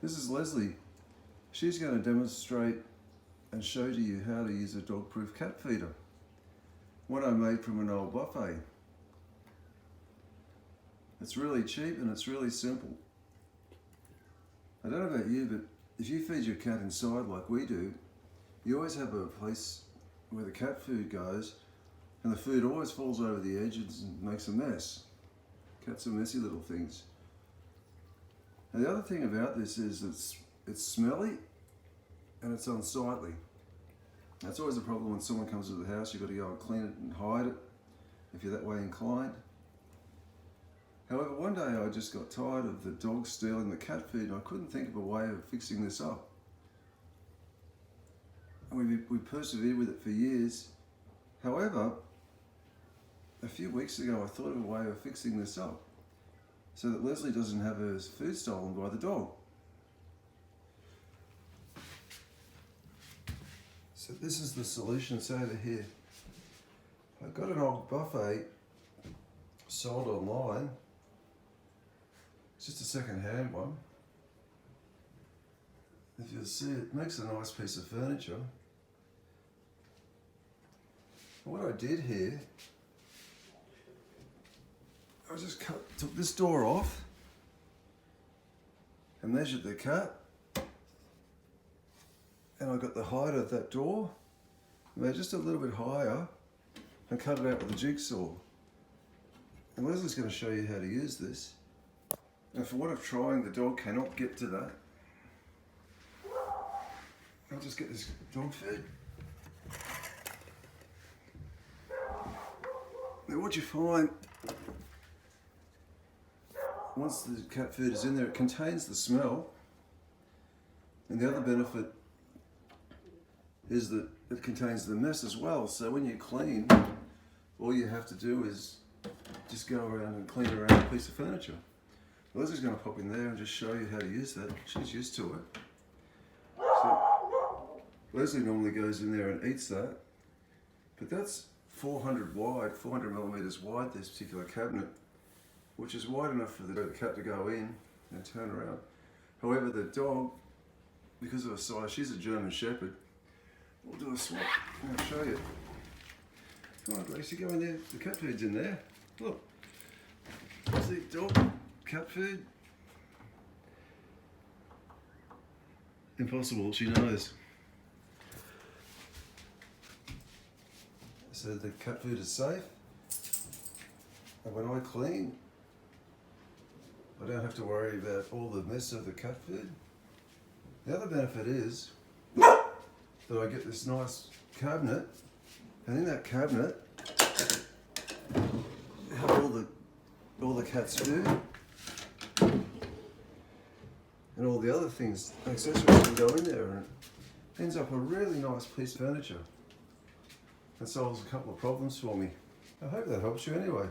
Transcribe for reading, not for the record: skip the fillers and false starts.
This is Leslie. She's going to demonstrate and show to you how to use a dog-proof cat feeder. One I made from an old buffet. It's really cheap and it's really simple. I don't know about you, but if you feed your cat inside like we do, you always have a place where the cat food goes, and the food always falls over the edges and makes a mess. Cats are messy little things. And the other thing about this is it's smelly and it's unsightly. That's always a problem when someone comes to the house. You've got to go and clean it and hide it if you're that way inclined. However, one day I just got tired of the dog stealing the cat food and I couldn't think of a way of fixing this up. And we persevered with it for years. However, a few weeks ago I thought of a way of fixing this up so that Leslie doesn't have her food stolen by the dog. So this is the solution. It's over here. I've got an old buffet sold online. It's just a second-hand one. If you'll see, it makes a nice piece of furniture. What I did here, I just took this door off and measured the cat, and I got the height of that door, made just a little bit higher, and cut it out with a jigsaw. And Leslie's going to show you how to use this. And for want of trying, the dog cannot get to that. I'll just get this dog food. Now what you find, once the cat food is in there, it contains the smell. And the other benefit is that it contains the mess as well. So when you clean, all you have to do is just go around and clean around a piece of furniture. Leslie's going to pop in there and just show you how to use that. She's used to it. So Leslie normally goes in there and eats that, but that's 400 millimeters wide, this particular cabinet, which is wide enough for the cat to go in and turn around. However, the dog, because of her size, she's a German Shepherd. We'll do a swap and I'll show you. Come on, Gracie, go in there. The cat food's in there. Look. See, dog, cat food. Impossible, she knows. So the cat food is safe. And when I clean, I don't have to worry about all the mess of the cat food. The other benefit is that I get this nice cabinet, and in that cabinet I have all the cat's food and all the other things, accessories can go in there, and it ends up a really nice piece of furniture and solves a couple of problems for me. I hope that helps you anyway.